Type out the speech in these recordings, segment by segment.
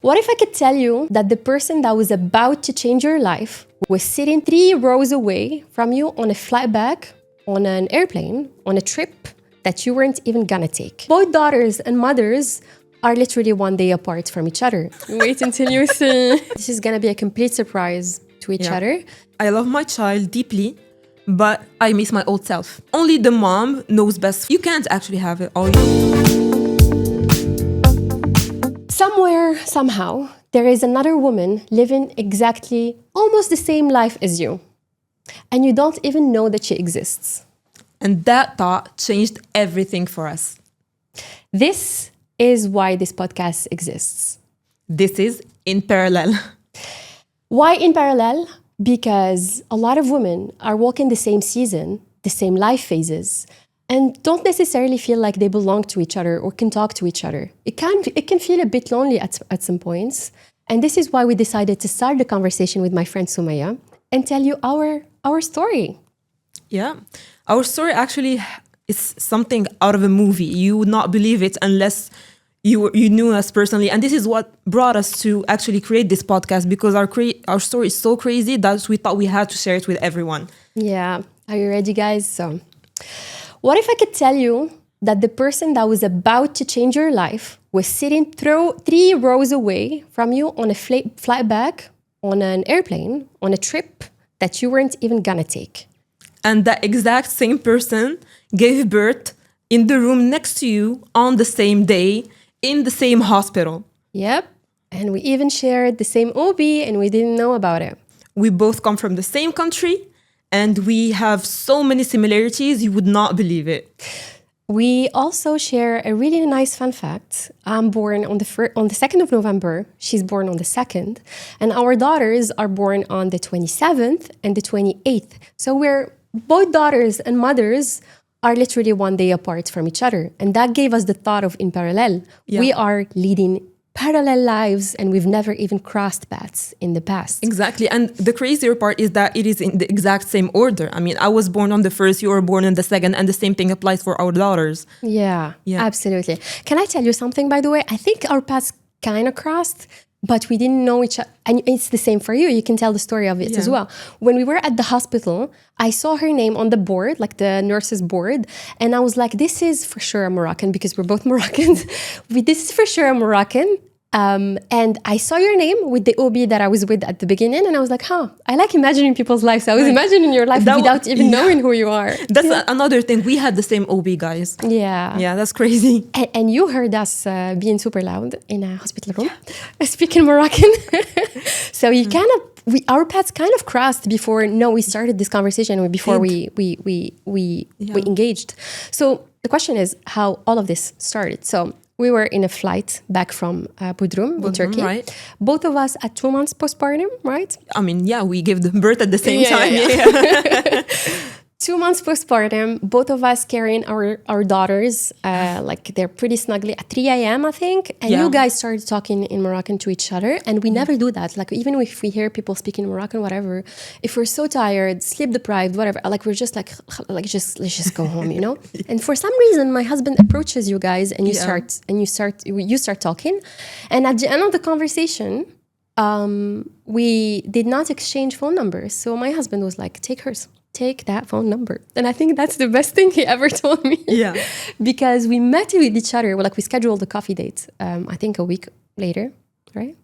What if I could tell you that the person that was about to change your life was sitting 3 rows away from you on a flight back, on an airplane, on a trip that you weren't even gonna take? Both daughters and mothers are literally one day apart from each other. Wait until you see. This is gonna be a complete surprise to each other. I love my child deeply, but I miss my old self. Only the mom knows best. You can't actually have it all. Somewhere, somehow, there is another woman living exactly almost the same life as you. And you don't even know that she exists. And that thought changed everything for us. This is why this podcast exists. This is In Parallel. Why in parallel? Because a lot of women are walking the same season, the same life phases, and don't necessarily feel like they belong to each other or can talk to each other. It can feel a bit lonely at some points. And this is why we decided to start the conversation with my friend Sumaya and tell you our story. Yeah. Our story actually is something out of a movie. You would not believe it unless you knew us personally. And this is what brought us to actually create this podcast, because our story is so crazy that we thought we had to share it with everyone. Yeah. Are you ready, guys? So, what if I could tell you that the person that was about to change your life was sitting 3 rows away from you on a flight back, on an airplane, on a trip that you weren't even gonna take? And that exact same person gave birth in the room next to you on the same day, in the same hospital. Yep. And we even shared the same OB and we didn't know about it. We both come from the same country and we have so many similarities, you would not believe it. We also share a really nice fun fact. I'm born on the 2nd of November. She's born on the 2nd. And our daughters are born on the 27th and the 28th. So we're both daughters and mothers are literally one day apart from each other. And that gave us the thought of in parallel. Yeah. We are leading parallel lives and we've never even crossed paths in the past. Exactly. And the crazier part is that it is in the exact same order. I mean, I was born on the 1st, you were born on the 2nd, and the same thing applies for our daughters. Yeah, absolutely. Can I tell you something, by the way? I think our paths kind of crossed, but we didn't know each other. And it's the same for you. You can tell the story of it as well. When we were at the hospital, I saw her name on the board, like the nurse's board. And I was like, this is for sure a Moroccan, because we're both Moroccans. This is for sure a Moroccan. And I saw your name with the OB that I was with at the beginning. And I was like, I like imagining people's lives. So I was imagining your life without even knowing who you are. That's another thing. We had the same OB, guys. Yeah. Yeah, that's crazy. And you heard us being super loud in a hospital room, speaking Moroccan. So you our paths kind of crossed before we started this conversation, before we engaged. So the question is how all of this started. So we were in a flight back from Bodrum in Turkey. Right. Both of us at 2 months postpartum, right? I mean, we gave the birth at the same time. Yeah. 2 months postpartum, both of us carrying our daughters, like they're pretty snugly at 3 a.m., I think. And you guys started talking in Moroccan to each other. And we never do that. Like, even if we hear people speaking Moroccan, whatever, if we're so tired, sleep deprived, whatever, like we're just like let's just go home, you know? And for some reason, my husband approaches you guys and you start talking. And at the end of the conversation, we did not exchange phone numbers. So my husband was like, take hers. Take that phone number. And I think that's the best thing he ever told me. Yeah. Because we met with each other. Well, like we scheduled a coffee date, I think a week later, right?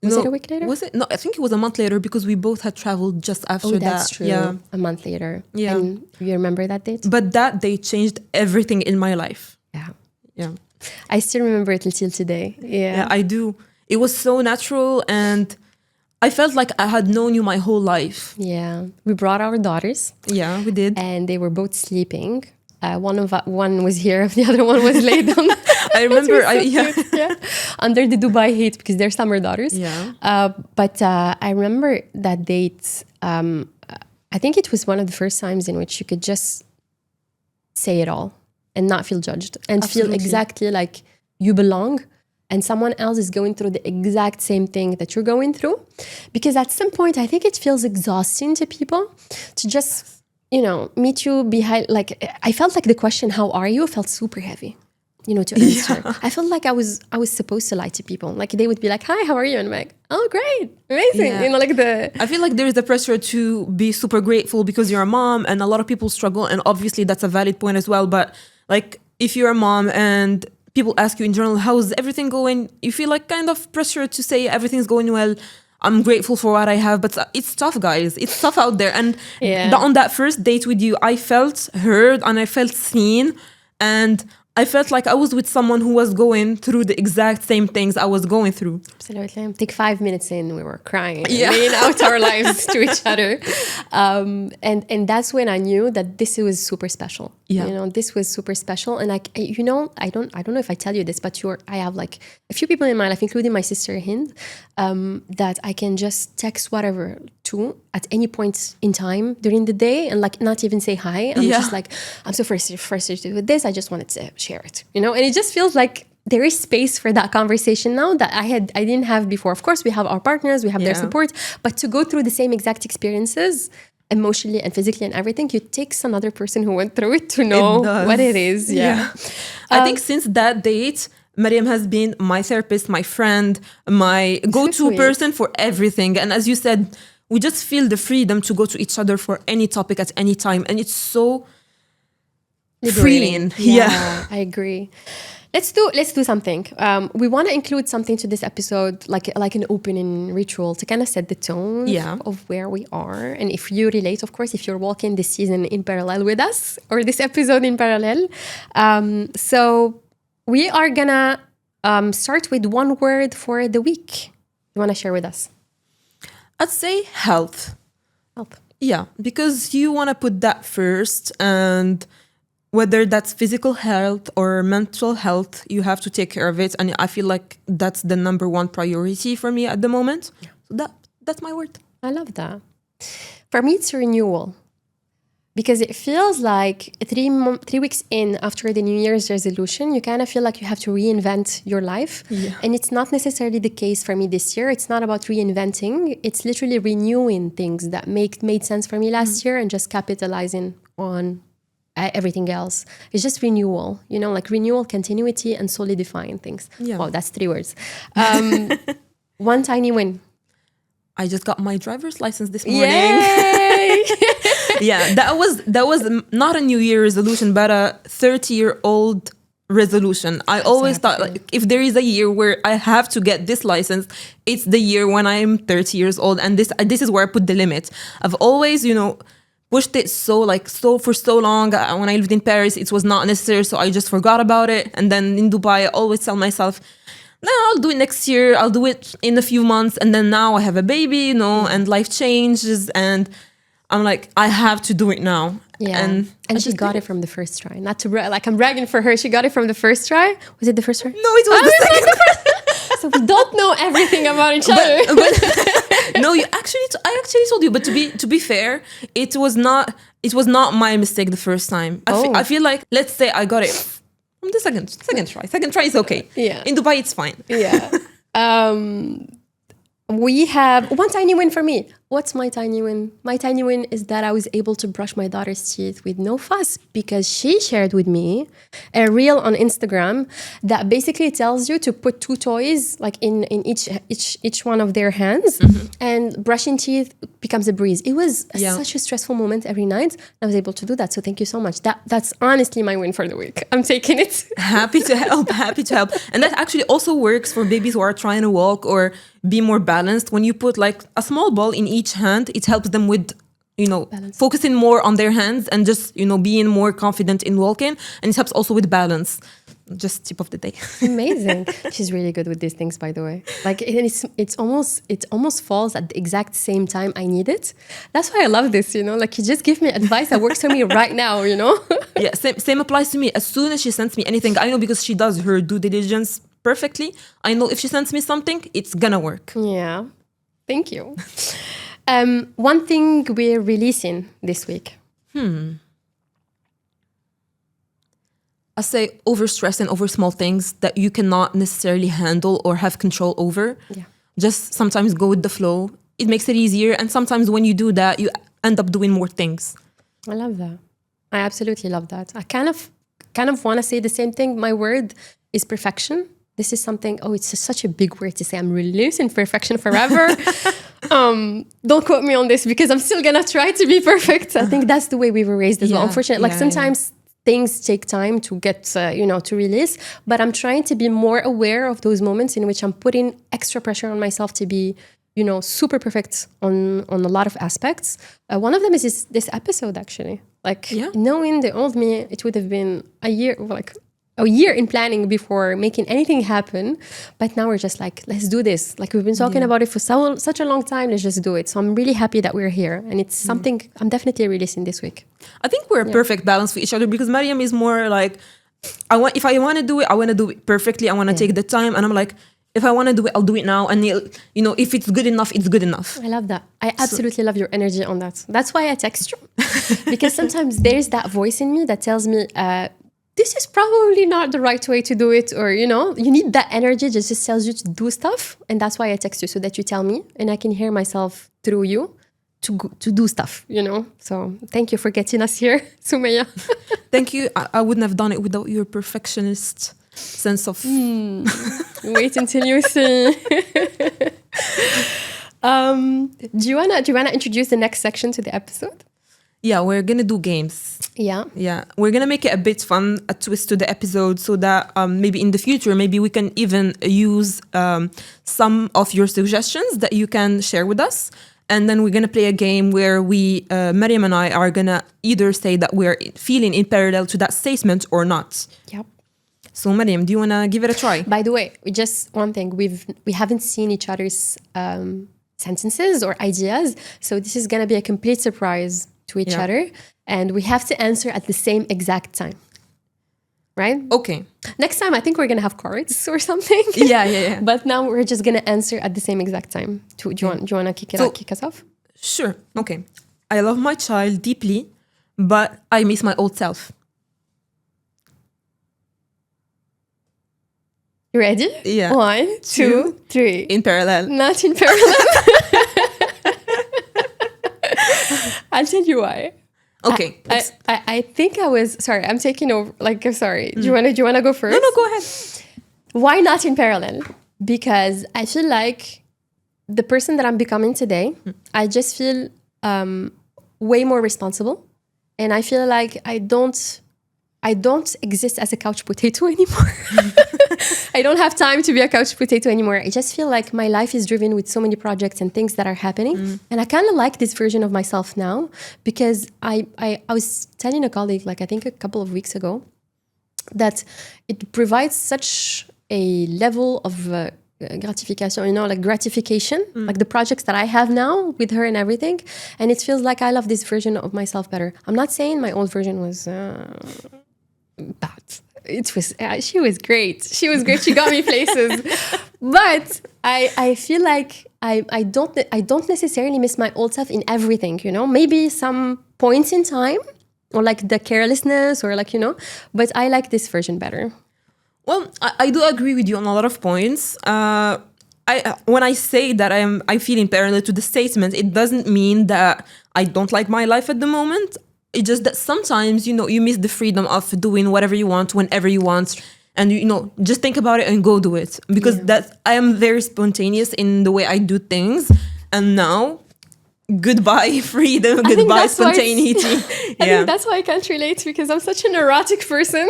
Was it a week later? Was it? No, I think it was a month later because we both had traveled just after that. Oh, that's true. Yeah. A month later. Yeah. And you remember that date? But that date changed everything in my life. Yeah. Yeah. I still remember it until today. Yeah, I do. It was so natural and I felt like I had known you my whole life. Yeah. We brought our daughters. Yeah, we did. And they were both sleeping. One was here, the other one was laid down. I remember, under the Dubai heat because they're summer daughters. Yeah. But I remember that date. I think it was one of the first times in which you could just say it all and not feel judged and feel exactly like you belong. And someone else is going through the exact same thing that you're going through. Because at some point, I think it feels exhausting to people to just, meet you behind. Like, I felt like the question, how are you, felt super heavy. to answer. I felt like I was supposed to lie to people. Like they would be like, "Hi, how are you?" And I'm like, "Oh, great, amazing." Yeah. I feel like there is the pressure to be super grateful because you're a mom, and a lot of people struggle, and obviously that's a valid point as well. But like, if you're a mom and people ask you in general, how's everything going? You feel like kind of pressure to say everything's going well. I'm grateful for what I have, but it's tough, guys. It's tough out there. And on that first date with you, I felt heard and I felt seen, and I felt like I was with someone who was going through the exact same things I was going through. Absolutely. I think 5 minutes in, we were crying, laying out our lives to each other. And that's when I knew that this was super special. Yeah. This was super special. And I don't know if I tell you this, but I have like a few people in my life, including my sister Hind, that I can just text whatever to at any point in time during the day and like not even say hi. I'm just like, I'm so frustrated with this. I just wanted to share it, and it just feels like there is space for that conversation now that I didn't have before. Of course, we have our partners, we have their support, but to go through the same exact experiences emotionally and physically and everything, it takes another person who went through it to know what it is. I think since that date, Mariam has been my therapist, my friend, my go-to person for everything. And as you said, we just feel the freedom to go to each other for any topic at any time, and it's so freeing. Yeah, I agree. Let's do something. We want to include something to this episode, like an opening ritual to kind of set the tone of where we are. And if you relate, of course, if you're walking this season in parallel with us or this episode in parallel. So we are gonna start with one word for the week. You want to share with us? I'd say health. Health. Yeah, because you want to put that first, and whether that's physical health or mental health, you have to take care of it. And I feel like that's the number one priority for me at the moment. Yeah. So that's my word. I love that. For me, it's renewal. Because it feels like 3 weeks in after the New Year's resolution, you kind of feel like you have to reinvent your life. Yeah. And it's not necessarily the case for me this year. It's not about reinventing. It's literally renewing things that made sense for me last year and just capitalizing on everything else. It's just renewal, like renewal, continuity, and solidifying things. Yeah. Wow, that's 3 words. One tiny win. I just got my driver's license this morning. Yay! Yeah, that was not a New Year resolution, but a 30-year-old resolution. I always thought, like, if there is a year where I have to get this license, it's the year when I'm 30 years old, and this is where I put the limit. I've always, pushed it for so long. When I lived in Paris, it was not necessary, so I just forgot about it. And then in Dubai, I always tell myself, no, I'll do it next year. I'll do it in a few months. And then now I have a baby, and life changes, and I'm like, I have to do it now. Yeah. And she got it from the first try. Not to I'm bragging for her. She got it from the first try. Was it the first try? No, it was the second. So we don't know everything about each other. No, I actually told you. But to be fair, it was not my mistake the first time. I feel like, let's say I got it from the second try. Second try is okay. Yeah. In Dubai, it's fine. Yeah. We have one tiny win for me. What's my tiny win? My tiny win is that I was able to brush my daughter's teeth with no fuss, because she shared with me a reel on Instagram that basically tells you to put 2 toys like in each one of their hands, and brushing teeth becomes a breeze. It was such a stressful moment every night. I was able to do that. So thank you so much. That's honestly my win for the week. I'm taking it. Happy to help. And that actually also works for babies who are trying to walk or be more balanced. When you put like a small ball in each hand, it helps them with, balance. Focusing more on their hands and just, being more confident in walking. And it helps also with balance. Just tip of the day. Amazing. She's really good with these things, by the way. Like it almost falls at the exact same time I need it. That's why I love this, like you just give me advice that works for me right now, Yeah, same applies to me. As soon as she sends me anything, I know, because she does her due diligence perfectly. I know if she sends me something, it's gonna work. Yeah. Thank you. One thing we're releasing this week. I say over stress and over small things that you cannot necessarily handle or have control over. Yeah. Just sometimes go with the flow. It makes it easier. And sometimes when you do that, you end up doing more things. I love that. I absolutely love that. I kind of kind of want to say the same thing. My word is perfection. This is something, it's such a big word to say. I'm releasing perfection forever. Don't quote me on this because I'm still going to try to be perfect. I think that's the way we were raised as well. Unfortunately, sometimes things take time to get, to release. But I'm trying to be more aware of those moments in which I'm putting extra pressure on myself to be, super perfect on a lot of aspects. One of them is this episode, actually. Knowing the old me, it would have been a year in planning before making anything happen. But now we're just like, let's do this. Like we've been talking about it for such a long time. Let's just do it. So I'm really happy that we're here. And it's something I'm definitely releasing this week. I think we're a perfect balance for each other because Mariam is more like, if I want to do it, I want to do it perfectly. I want to take the time. And I'm like, if I want to do it, I'll do it now. And, if it's good enough, it's good enough. I love that. I absolutely love your energy on that. That's why I text you. Because sometimes there's that voice in me that tells me, this is probably not the right way to do it. Or, you need that energy that just tells you to do stuff. And that's why I text you, so that you tell me. And I can hear myself through you to do stuff, So thank you for getting us here, Sumaya. Thank you. I wouldn't have done it without your perfectionist sense of... Wait until you see. Do you wanna introduce the next section to the episode? Yeah, we're gonna do games. Yeah. We're gonna make it a bit fun, a twist to the episode, so that maybe in the future, maybe we can even use some of your suggestions that you can share with us. And then we're gonna play a game where Mariam and I are gonna either say that we're feeling in parallel to that statement or not. Yep. So Mariam, do you wanna give it a try? By the way, just one thing, we haven't seen each other's sentences or ideas, so this is gonna be a complete surprise to each other, and we have to answer at the same exact time, right? Okay. Next time I think we're gonna have cards or something. Yeah. But now we're just gonna answer at the same exact time. Do you want to kick us off? Sure. Okay. I love my child deeply, but I miss my old self. You ready? Yeah. 1, 2, 3. In parallel. Not in parallel. I'll tell you why. Okay. I think I was sorry. I'm taking over. I'm sorry. Do you wanna go first? No, go ahead. Why not in parallel? Because I feel like the person that I'm becoming today, I just feel way more responsible, and I feel like I don't exist as a couch potato anymore. I don't have time to be a couch potato anymore. I just feel like my life is driven with so many projects and things that are happening. And I kind of like this version of myself now, because I was telling a colleague, I think a couple of weeks ago, that it provides such a level of gratification, gratification, like the projects that I have now with her and everything. And it feels like I love this version of myself better. I'm not saying my old version was... bad. It was she was great. She got me places. But I feel like I don't necessarily miss my old self in everything, Maybe some points in time, or the carelessness, or but I like this version better. Well, I do agree with you on a lot of points. When I say that I feel in parallel to the statement, it doesn't mean that I don't like my life at the moment. It's just that sometimes, you miss the freedom of doing whatever you want, whenever you want. And, just think about it and go do it. Because I am very spontaneous in the way I do things. And now, goodbye freedom, goodbye spontaneity. I think that's why I can't relate, because I'm such a neurotic person.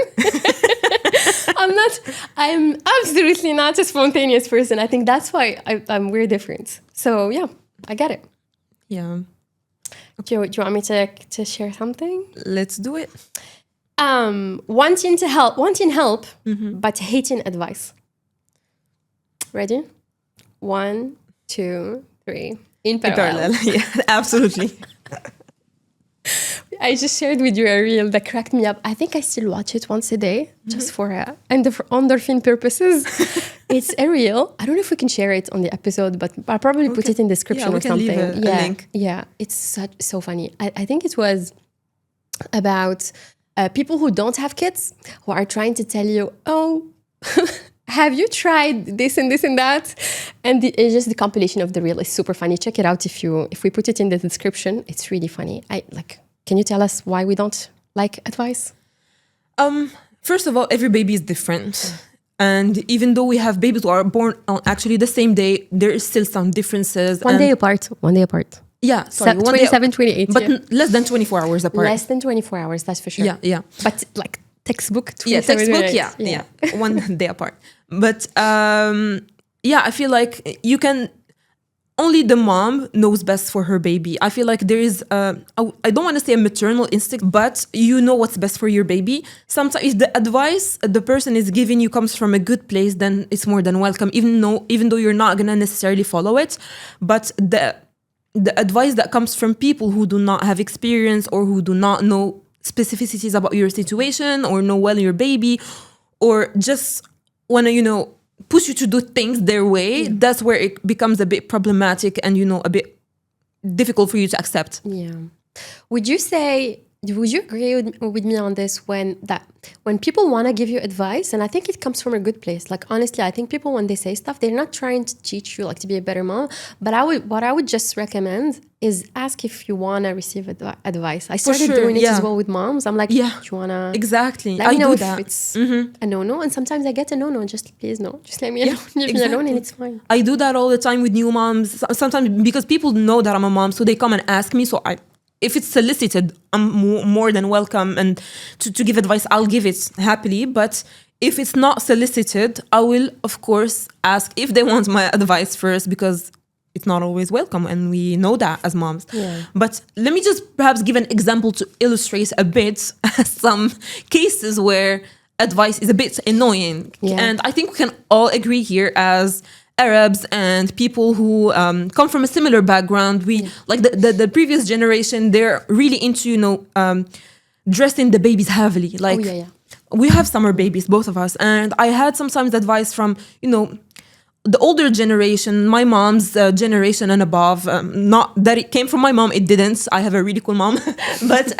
I'm absolutely not a spontaneous person. I think that's why we're different. So, yeah, I get it. Yeah. Do you want me to share something? Let's do it. Wanting help, but hating advice. Ready? 1, 2, 3. In parallel. Yeah, absolutely. I just shared with you a reel that cracked me up. I think I still watch it once a day, just for endorphin purposes. It's a reel. I don't know if we can share it on the episode, but I'll probably put it in the description or something. Leave a link. Yeah, it's so funny. I think it was about people who don't have kids, who are trying to tell you, have you tried this and this and that? And it's just the compilation of the reel is super funny. Check it out if we put it in the description. It's really funny. Can you tell us why we don't like advice? First of all, every baby is different. And even though we have babies who are born on actually the same day, there is still some differences. One day apart. Yeah, sorry. 27, 28. But less than 24 hours apart. Less than 24 hours, that's for sure. Yeah. But like textbook, textbook, yeah. 1 day apart. But I feel like you can... Only the mom knows best for her baby. I feel like there is, I don't want to say a maternal instinct, but you know what's best for your baby. Sometimes if the advice the person is giving you comes from a good place, then it's more than welcome, even though you're not going to necessarily follow it. But the advice that comes from people who do not have experience or who do not know specificities about your situation or know well your baby, or just want to, push you to do things their way, that's where it becomes a bit problematic and, a bit difficult for you to accept. Yeah. Would you agree with me on this when people want to give you advice, and I think it comes from a good place. Like, honestly, I think people, when they say stuff, they're not trying to teach you like to be a better mom, but what I would just recommend is ask if you want to receive advice. I started doing it as well with moms. I'm like, do you want to... Exactly. Let me know if it's a no-no. And sometimes I get a no-no, just please no. Just let me alone. Leave me alone and it's fine. I do that all the time with new moms. Sometimes because people know that I'm a mom, so they come and ask me. So if it's solicited, I'm more than welcome. And to give advice, I'll give it happily. But if it's not solicited, I will, of course, ask if they want my advice first, because it's not always welcome, and we know that as moms. Yeah. But let me just perhaps give an example to illustrate a bit some cases where advice is a bit annoying. Yeah. And I think we can all agree here as Arabs and people who come from a similar background. Like the previous generation, they're really into, dressing the babies heavily. Like, we have summer babies, both of us. And I had sometimes advice from, the older generation, my mom's generation and above. Not that it came from my mom, it didn't. I have a really cool mom. But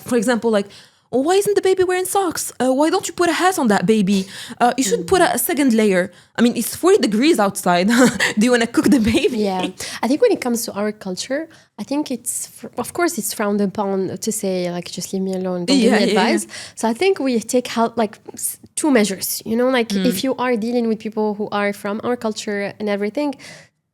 for example, like, why isn't the baby wearing socks? Why don't you put a hat on that baby? You should put a second layer. I mean, it's 40 degrees outside. Do you want to cook the baby? Yeah. I think when it comes to our culture, I think of course it's frowned upon to say, like, just leave me alone, don't give me advice. So I think we take like 2 measures, if you are dealing with people who are from our culture and everything,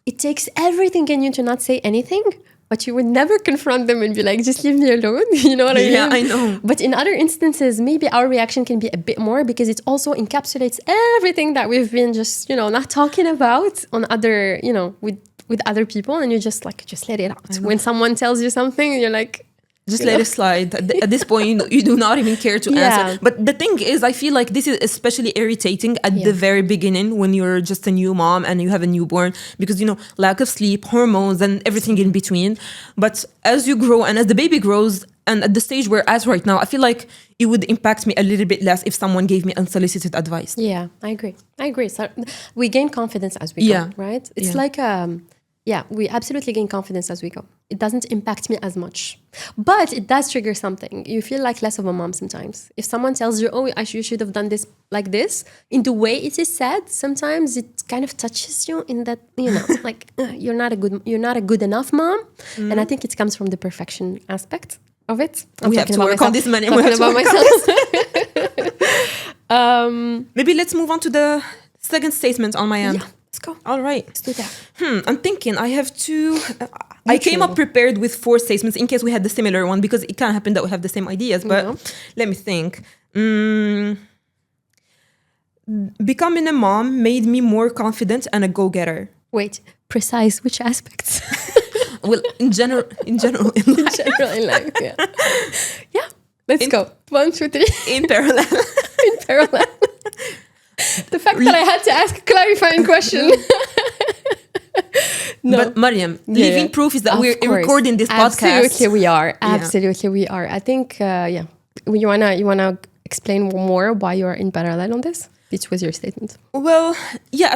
it takes everything in you to not say anything. But you would never confront them and be like, just leave me alone. You know what I mean? Yeah, I know. But in other instances, maybe our reaction can be a bit more, because it also encapsulates everything that we've been just, not talking about on other, with other people. And you just let it out. When someone tells you something, you're like... Just let it slide. At this point, you do not even care to answer. But the thing is, I feel like this is especially irritating at the very beginning when you're just a new mom and you have a newborn, because, lack of sleep, hormones, and everything in between. But as you grow and as the baby grows, and at the stage we're at right now, I feel like it would impact me a little bit less if someone gave me unsolicited advice. Yeah, I agree. So we gain confidence as we go, right? It's like... we absolutely gain confidence as we go. It doesn't impact me as much. But it does trigger something. You feel like less of a mom sometimes. If someone tells you, you should have done this like this, in the way it is said, sometimes it kind of touches you in that, like, you're not a good enough mom. And I think it comes from the perfection aspect of it. We have to work on this, man. Maybe let's move on to the second statement on my end. Yeah. Let's go. All right. Let's do that. I'm thinking I have to... I came up prepared with 4 statements in case we had the similar one, because it can happen that we have the same ideas. But let me think. Becoming a mom made me more confident and a go-getter. Wait, precise which aspects? Well, in general in life. In general in life, yeah. Yeah, let's go. 1, 2, 3. In parallel. In parallel. The fact that I had to ask a clarifying question. No. But Mariam, living proof is that we're recording this podcast. Absolutely we are. Absolutely we are. I think, you wanna explain more why you are in parallel on this? Which was your statement? Well,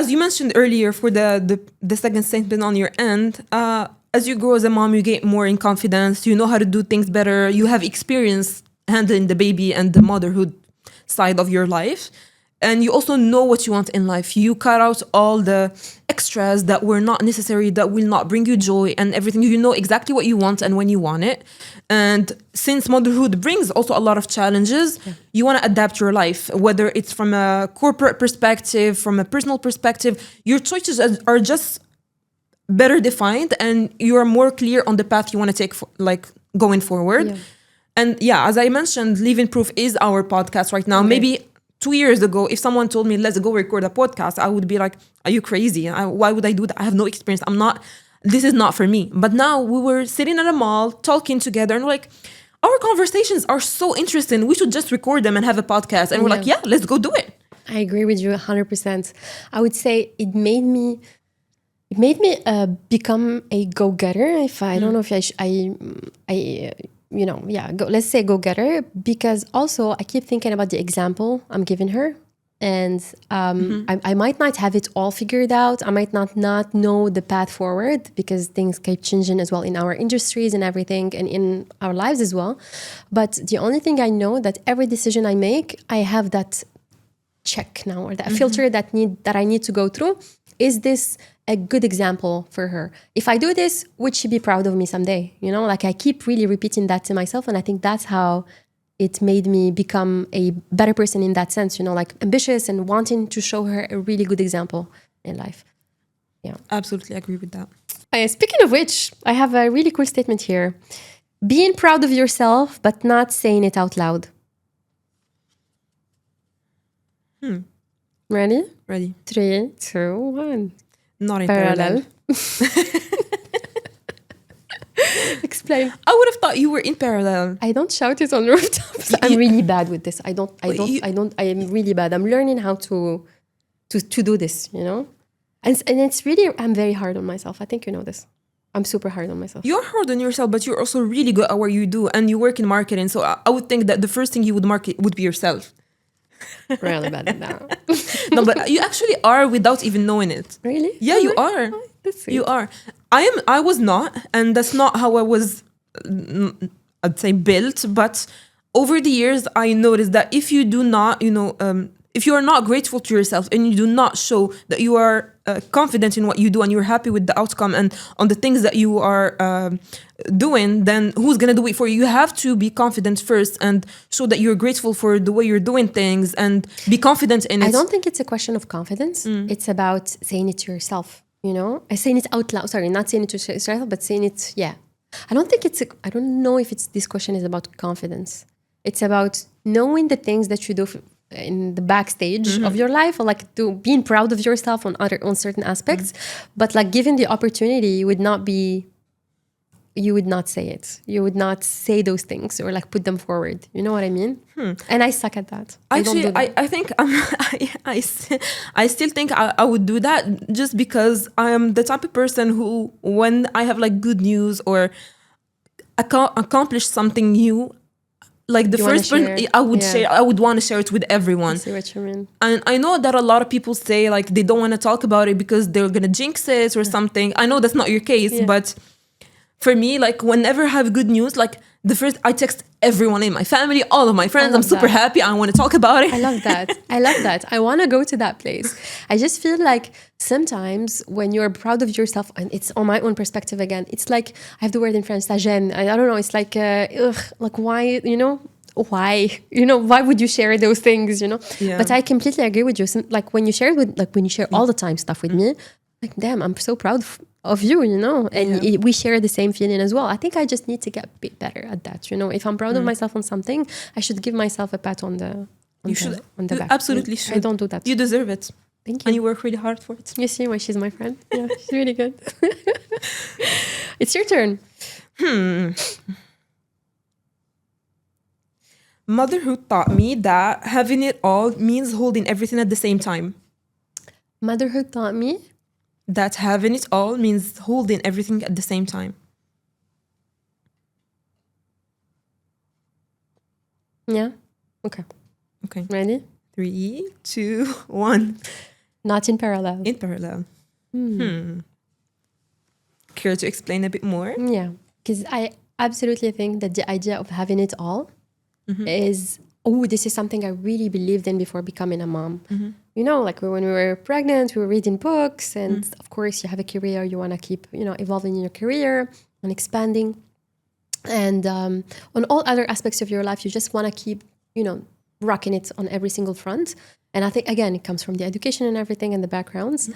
as you mentioned earlier, for the second statement on your end, as you grow as a mom, you get more in confidence. You know how to do things better. You have experience handling the baby and the motherhood side of your life. And you also know what you want in life. You cut out all the extras that were not necessary, that will not bring you joy and everything. You know exactly what you want and when you want it. And since motherhood brings also a lot of challenges, you want to adapt your life, whether it's from a corporate perspective, from a personal perspective. Your choices are just better defined and you are more clear on the path you want to take going forward. Yeah. And yeah, as I mentioned, Living Proof is our podcast right now. Okay. Maybe 2 years ago, if someone told me, let's go record a podcast, I would be like, are you crazy? Why would I do that? I have no experience. This is not for me. But now we were sitting at a mall, talking together, and we're like, our conversations are so interesting. We should just record them and have a podcast. And we're like, yeah, let's go do it. I agree with you 100%. I would say it made me become a go-getter. If I don't know if let's say go-getter, because also I keep thinking about the example I'm giving her. And I might not have it all figured out. I might not know the path forward because things keep changing as well in our industries and everything and in our lives as well. But the only thing I know that every decision I make, I have that check now or that filter that I need to go through. Is this a good example for her? If I do this, would she be proud of me someday? You know, like I keep really repeating that to myself. And I think that's how it made me become a better person in that sense, you know, like ambitious and wanting to show her a really good example in life. Yeah. Absolutely agree with that. Speaking of which, I have a really cool statement here. Being proud of yourself, but not saying it out loud. Ready? Ready. 3, 2, 1. Not in parallel. Explain. I would have thought you were in parallel. I don't shout it on rooftops. I'm really bad with this. I am really bad. I'm learning how to do this, you know? And it's really, I'm very hard on myself. I think you know this. I'm super hard on myself. You're hard on yourself, but you're also really good at what you do and you work in marketing. So I would think that the first thing you would market would be yourself. Really bad at that. No, but you actually are without even knowing it. Really? Yeah, you are. Oh, that's sweet. You are. I was not, and that's not how I was, I'd say, built. But over the years, I noticed that if you do not, if you are not grateful to yourself and you do not show that you are confident in what you do and you're happy with the outcome and on the things that you are doing, then who's going to do it for you? You have to be confident first and show that you're grateful for the way you're doing things and be confident in it. I don't think it's a question of confidence. It's about saying it to yourself, you know? Saying it out loud. Sorry, not saying it to yourself, but saying it, yeah. I don't know if this question is about confidence. It's about knowing the things that you do in the backstage of your life, or like being proud of yourself on certain aspects, but like given the opportunity, you would not say it. You would not say those things or like put them forward. You know what I mean? And I suck at that. Actually, I think I still think I would do that just because I am the type of person who, when I have like good news or accomplish something new, like the first person I would share, I would want to share it with everyone. I see what you mean. And I know that a lot of people say like they don't want to talk about it because they're gonna jinx it or something. I know that's not your case, but for me, like whenever I have good news, like the first I text everyone in my family, all of my friends. I'm super happy. I want to talk about it. I love that. I want to go to that place. I just feel like sometimes when you're proud of yourself, and it's on my own perspective again, it's like, I have the word in French, ça gêne. I don't know. It's like, like why, why would you share those things, you know? Yeah. But I completely agree with you. Like when you share all the time stuff with me, like, damn, I'm so proud of you, you know? And we share the same feeling as well. I think I just need to get a bit better at that, you know? If I'm proud of myself on something, I should give myself a pat on the back. Absolutely should. I don't do that. You deserve it. Thank you. And you work really hard for it. You see why she's my friend? Yeah, she's really good. It's your turn. Motherhood taught me that having it all means holding everything at the same time. Motherhood taught me that having it all means holding everything at the same time. Yeah? Okay. Ready? 3, 2, 1. Not in parallel. In parallel. Care to explain a bit more? Yeah. Because I absolutely think that the idea of having it all is, this is something I really believed in before becoming a mom. you know, like when we were pregnant, we were reading books, and of course you have a career, you want to keep, you know, evolving in your career and expanding. And on all other aspects of your life, you just want to keep, you know, rocking it on every single front. And I think, again, it comes from the education and everything and the backgrounds.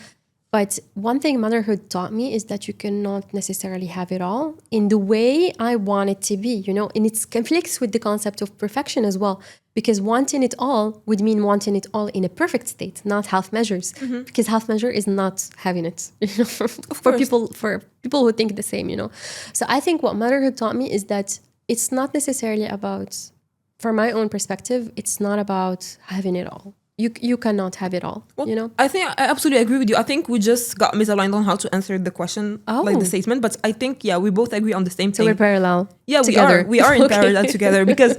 But one thing motherhood taught me is that you cannot necessarily have it all in the way I want it to be, you know, and it conflicts with the concept of perfection as well, because wanting it all would mean wanting it all in a perfect state, not half measures, because half measure is not having it, you know, for people who think the same, you know. So I think what motherhood taught me is that it's not necessarily about, from my own perspective, it's not about having it all. You cannot have it all, well, you know? I think I absolutely agree with you. I think we just got misaligned on how to answer the question, like the statement. But I think, yeah, we both agree on the same thing. So we're parallel. Yeah, together. We are in parallel together, because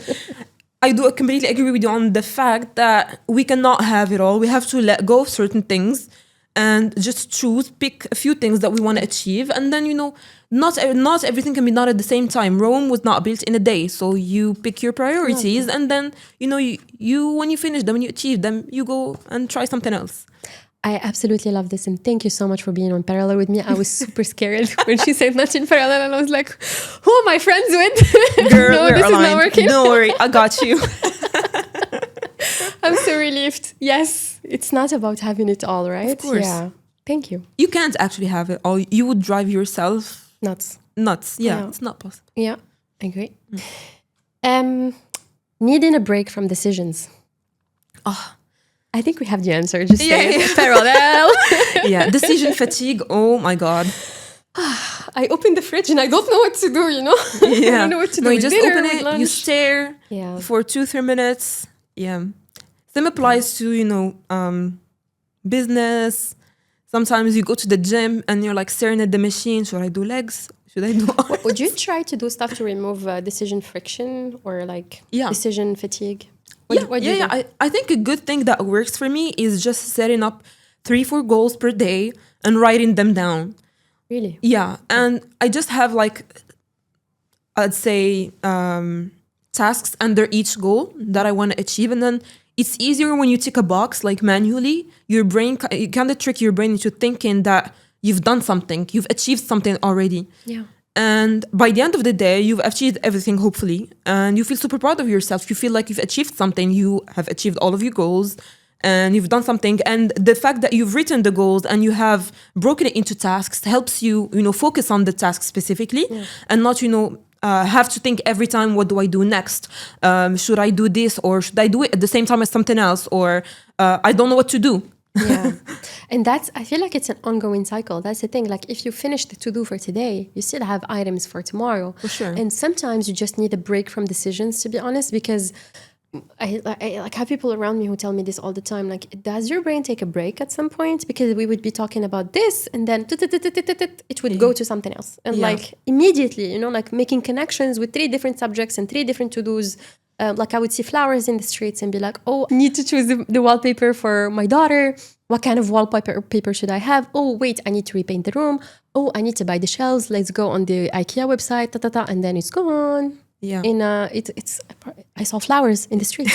I do completely agree with you on the fact that we cannot have it all. We have to let go of certain things and just pick a few things that we want to achieve. And then, you know, not everything can be done at the same time. Rome was not built in a day. So you pick your priorities, and then, you know, you when you finish them, when you achieve them, you go and try something else. I absolutely love this, and thank you so much for being on parallel with me. I was super scared when she said not in parallel, and I was like, who am I friends with? Girl, no, this aligned. is not working. Don't worry, I got you. I'm so relieved. Yes, it's not about having it all, right? Of course. Yeah. Thank you. You can't actually have it all. You would drive yourself Nuts. Yeah, it's not possible. Yeah, I agree. Needing a break from decisions. Oh, I think we have the answer. Just say yeah. parallel. Yeah, decision fatigue. Oh my God. I open the fridge and I don't know what to do, you know? Yeah. I don't know what to do. No, you with just dinner, open with it, lunch. you stare for 2-3 minutes. Yeah. Same applies to, you know, business. Sometimes you go to the gym and you're like staring at the machine. Should I do legs? Should I do arms? Would you try to do stuff to remove decision friction or like decision fatigue? What do you think? I think a good thing that works for me is just setting up 3-4 goals per day and writing them down. Really? Yeah. And I just have like, I'd say, tasks under each goal that I want to achieve. And then it's easier when you tick a box like manually. Your brain, you kind of trick your brain into thinking that you've done something, you've achieved something already. Yeah. And by the end of the day, you've achieved everything, hopefully. And you feel super proud of yourself. You feel like you've achieved something. You have achieved all of your goals and you've done something. And the fact that you've written the goals and you have broken it into tasks helps you, you know, focus on the task specifically and not, you know, have to think every time, what do I do next? Should I do this or should I do it at the same time as something else? Or I don't know what to do. Yeah. And I feel like it's an ongoing cycle. That's the thing. Like if you finish the to-do for today, you still have items for tomorrow. For sure. And sometimes you just need a break from decisions, to be honest, because I like have people around me who tell me this all the time. Like, does your brain take a break at some point? Because we would be talking about this and then it would go to something else. And like immediately, you know, like making connections with 3 different subjects and 3 different to-dos. Like I would see flowers in the streets and be like, oh, I need to choose the wallpaper for my daughter. What kind of wallpaper should I have? Oh, wait, I need to repaint the room. Oh, I need to buy the shelves. Let's go on the IKEA website, and then it's gone. Yeah. I saw flowers in the street,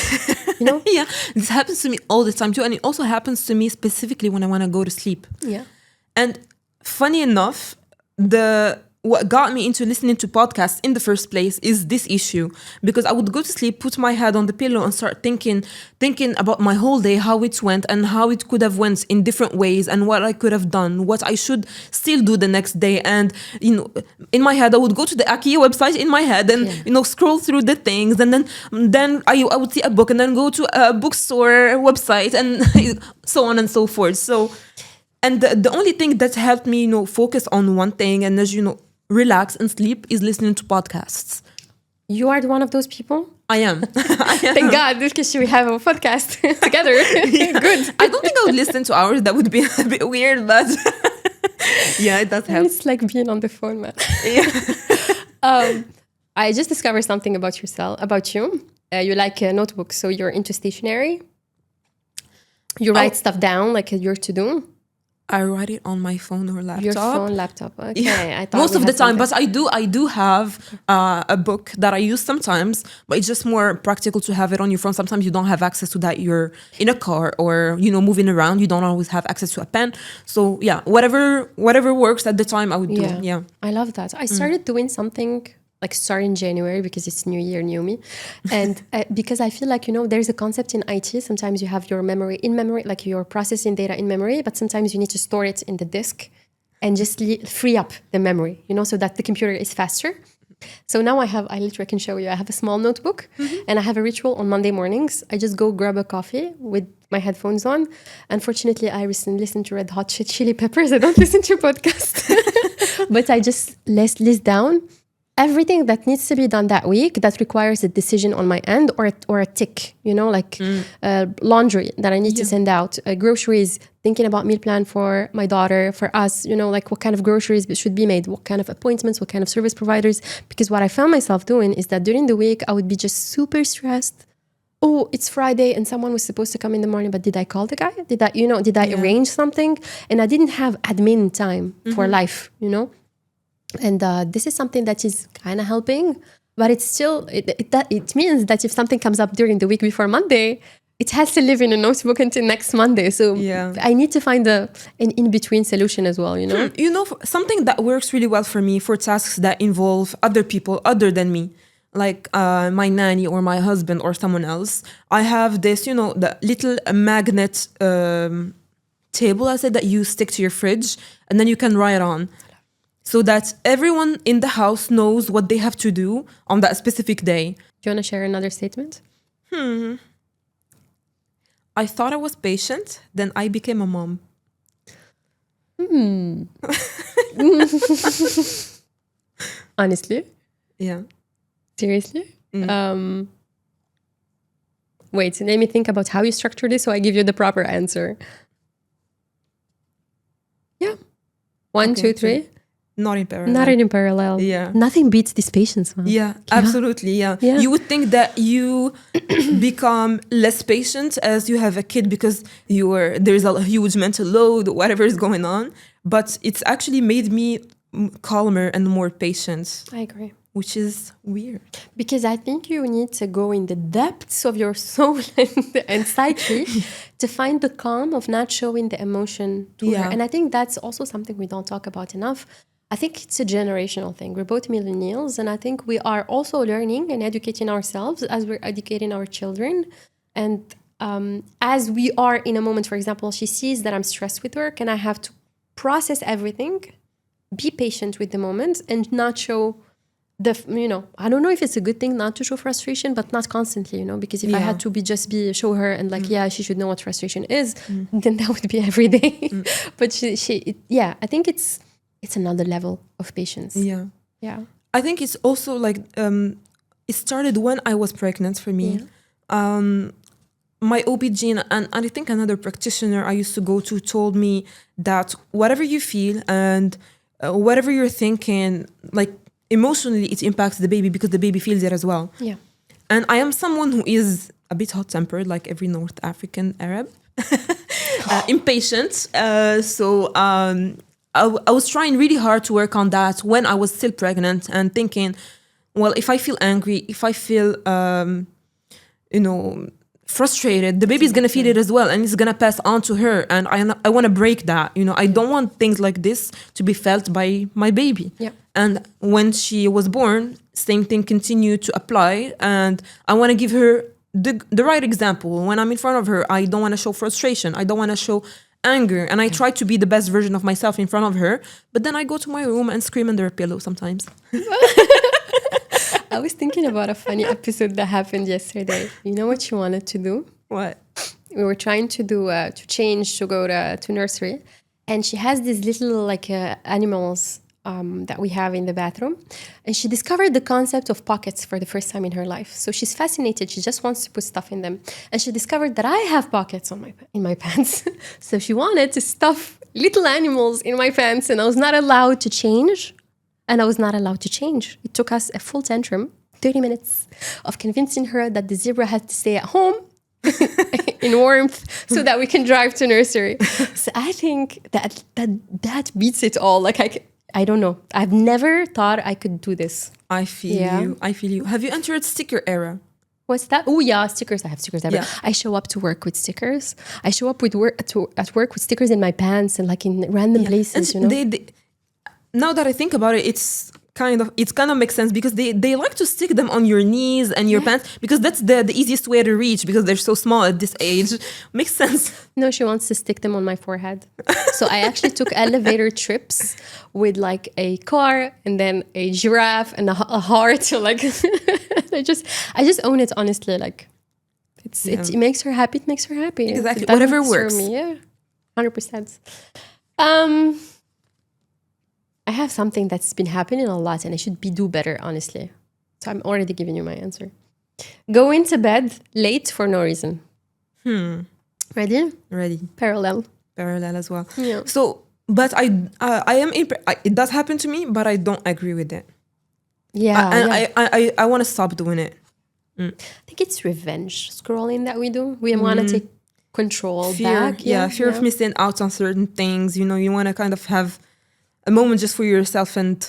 you know? Yeah. This happens to me all the time too. And it also happens to me specifically when I want to go to sleep. Yeah. And funny enough, what got me into listening to podcasts in the first place is this issue, because I would go to sleep, put my head on the pillow and start thinking about my whole day, how it went and how it could have went in different ways and what I could have done, what I should still do the next day. And, you know, in my head, I would go to the IKEA website in my head and, you know, scroll through the things. And then I would see a book and then go to a bookstore website and so on and so forth. So, and the only thing that helped me, you know, focus on one thing and, as you know, relax and sleep is listening to podcasts. You are one of those people? I am. Thank God, because we have a podcast together. Good. I don't think I would listen to ours. That would be a bit weird, but yeah, it does help. It's like being on the phone, man. Yeah. I just discovered something about you. You like notebooks, so you're into stationery. You write stuff down, like your to-do. I write it on my phone or laptop. Your phone, laptop. Okay, Yeah. I thought Most we of the had time, something. but I do have a book that I use sometimes, but it's just more practical to have it on your phone. Sometimes you don't have access to that. You're in a car or, you know, moving around. You don't always have access to a pen. So yeah, whatever works at the time, I would do. Yeah. I love that. I started doing something like starting January because it's new year, new me. And because I feel like, you know, there's a concept in IT. Sometimes you have your memory in memory, like you're processing data in memory, but sometimes you need to store it in the disk and just free up the memory, you know, so that the computer is faster. So now I literally can show you, I have a small notebook and I have a ritual on Monday mornings. I just go grab a coffee with my headphones on. Unfortunately, I recently listened to Red Hot Chili Peppers. I don't listen to podcasts, but I just list down everything that needs to be done that week that requires a decision on my end or a tick, you know, like laundry that I need to send out, groceries, thinking about meal plan for my daughter, for us, you know, like what kind of groceries should be made, what kind of appointments, what kind of service providers. Because what I found myself doing is that during the week, I would be just super stressed. Oh, it's Friday and someone was supposed to come in the morning, but did I call the guy? Did I arrange something? And I didn't have admin time for life, you know? And this is something that is kind of helping, but it's still, it means that if something comes up during the week before Monday, it has to live in a notebook until next Monday. So I need to find an in-between solution as well, you know? You know, something that works really well for me for tasks that involve other people other than me, like my nanny or my husband or someone else. I have this, you know, the little magnet table, I said, that you stick to your fridge and then you can write on. So that everyone in the house knows what they have to do on that specific day. Do you want to share another statement? I thought I was patient, then I became a mom. Honestly? Yeah. Seriously? Wait, let me think about how you structure this so I give you the proper answer. Yeah. One, Okay, two, three. Not in parallel. Not in parallel. Yeah. Nothing beats this patience, man. Yeah, absolutely. Yeah. You would think that you become less patient as you have a kid because there's a huge mental load, whatever is going on. But it's actually made me calmer and more patient. I agree. Which is weird. Because I think you need to go in the depths of your soul and psyche to find the calm of not showing the emotion to her. And I think that's also something we don't talk about enough. I think it's a generational thing. We're both millennials, and I think we are also learning and educating ourselves as we're educating our children. And as we are in a moment, for example, she sees that I'm stressed with work and I have to process everything, be patient with the moment, and not show I don't know if it's a good thing not to show frustration, but not constantly, because if I had to show her and she should know what frustration is, then that would be every day. But I think it's another level of patience. Yeah. I think it's also like, it started when I was pregnant for me. My OB-GYN and I think another practitioner I used to go to told me that whatever you feel and whatever you're thinking, like, emotionally it impacts the baby because the baby feels it as well. Yeah. And I am someone who is a bit hot-tempered, like every North African Arab, impatient. So I was trying really hard to work on that when I was still pregnant and thinking, well, if I feel angry, if I feel, frustrated, the baby's gonna feel it as well, and it's gonna pass on to her. And I want to break that. I don't want things like this to be felt by my baby. Yeah. And when she was born, same thing continued to apply. And I want to give her the right example. When I'm in front of her, I don't want to show frustration. I don't want to show anger. And I try to be the best version of myself in front of her. But then I go to my room and scream under a pillow sometimes. I was thinking about a funny episode that happened yesterday. You know what she wanted to do? What? We were trying to do to go to nursery, and she has these little animals that we have in the bathroom, and she discovered the concept of pockets for the first time in her life. So she's fascinated. She just wants to put stuff in them, and she discovered that I have pockets in my pants. So she wanted to stuff little animals in my pants, and I was not allowed to change. It took us a full tantrum, 30 minutes of convincing her that the zebra had to stay at home in warmth so that we can drive to nursery. So I think that beats it all. Like I don't know. I've never thought I could do this. I feel you. I feel you. Have you entered sticker era? What's that? Oh yeah, stickers. I have stickers everywhere. Yeah. I show up to work with stickers. I show up with at work with stickers in my pants and like in random places. And You know. they, now that I think about it, it's kind of makes sense because they like to stick them on your knees and your pants because that's the easiest way to reach because they're so small at this age. Makes sense. No, she wants to stick them on my forehead. So I actually took elevator trips with like a car and then a giraffe and a heart. So like I just own it honestly. Like it makes her happy. It makes her happy. Exactly. That Whatever works works. for me. Yeah, 100%. I have something that's been happening a lot and I should do better, honestly. So I'm already giving you my answer. Go into bed late for no reason. Ready? Ready. Parallel as well. Yeah. So, but it does happen to me, but I don't agree with it. Yeah. I want to stop doing it. I think it's revenge scrolling that we do. We want to take control Fear, back. fear of missing out on certain things. You know, you want to kind of have a moment just for yourself. And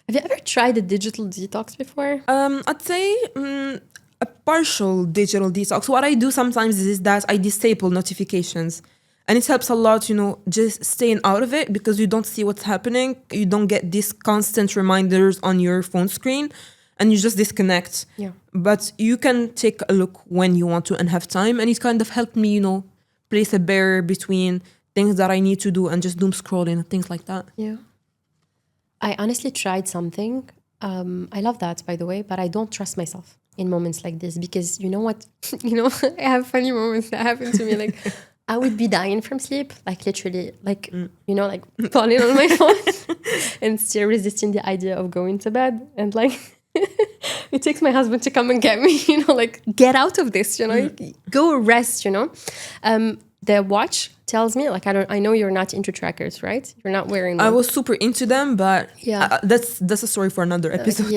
have you ever tried a digital detox before? I'd say a partial digital detox. What I do sometimes is that I disable notifications. And it helps a lot, you know, just staying out of it because you don't see what's happening. You don't get these constant reminders on your phone screen and you just disconnect. Yeah. But you can take a look when you want to and have time. And it kind of helped me, you know, place a barrier between things that I need to do and just doom scrolling and things like that. Yeah. I honestly tried something. I love that, by the way, but I don't trust myself in moments like this because you know what? I have funny moments that happen to me. Like I would be dying from sleep, like literally, like, like falling on my phone and still resisting the idea of going to bed. And like, it takes my husband to come and get me, like get out of this, go rest, The watch tells me, like, I know you're not into trackers, right? You're not wearing them. I was super into them, but that's a story for another episode.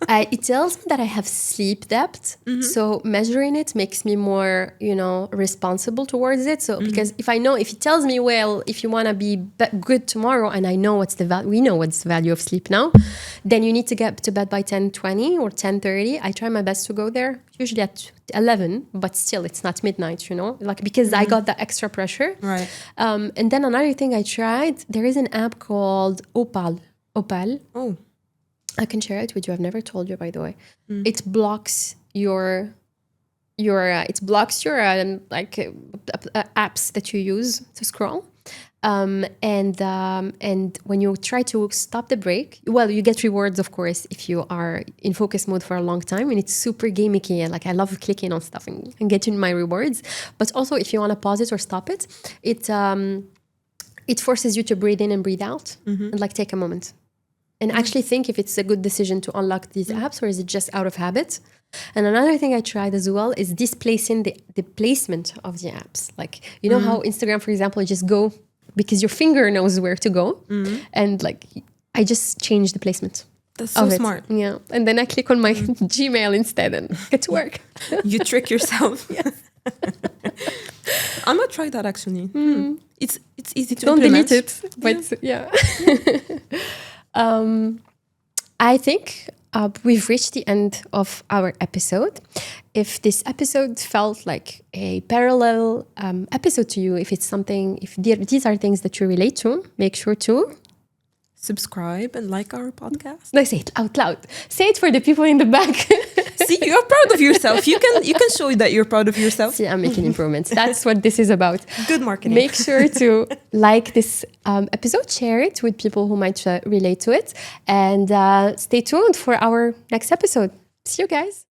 It tells me that I have sleep depth. So measuring it makes me more, responsible towards it. So because if it tells me, well, if you want to be good tomorrow, and I know we know what's the value of sleep now, then you need to get to bed by 10:20 or 10:30. I try my best to go there, usually at 11, but still it's not midnight, like because I got that extra pressure. Right. And then another thing I tried, there is an app called Opal. Oh. I can share it with you. I've never told you, by the way. It blocks your apps that you use to scroll. And when you try to stop the break, well, you get rewards, of course, if you are in focus mode for a long time, and it's super gamicky. And like I love clicking on stuff and getting my rewards. But also, if you want to pause it or stop it, it forces you to breathe in and breathe out and like take a moment and actually think if it's a good decision to unlock these apps or is it just out of habit. And another thing I tried as well is displacing the placement of the apps. Like, how Instagram, for example, you just go because your finger knows where to go. And like, I just changed the placement. That's so smart. Yeah. And then I click on my Gmail instead and get to work. You trick yourself. Yes. I'm going to try that actually. It's easy to implement. Don't delete it. But yeah. I think we've reached the end of our episode. If this episode felt like a parallel episode to you, if these are things that you relate to, make sure to subscribe and like our podcast. No, say it out loud. Say it for the people in the back. See, you're proud of yourself. You can show that you're proud of yourself. See, I'm making improvements. That's what this is about. Good marketing. Make sure to like this episode, share it with people who might relate to it, and stay tuned for our next episode. See you guys.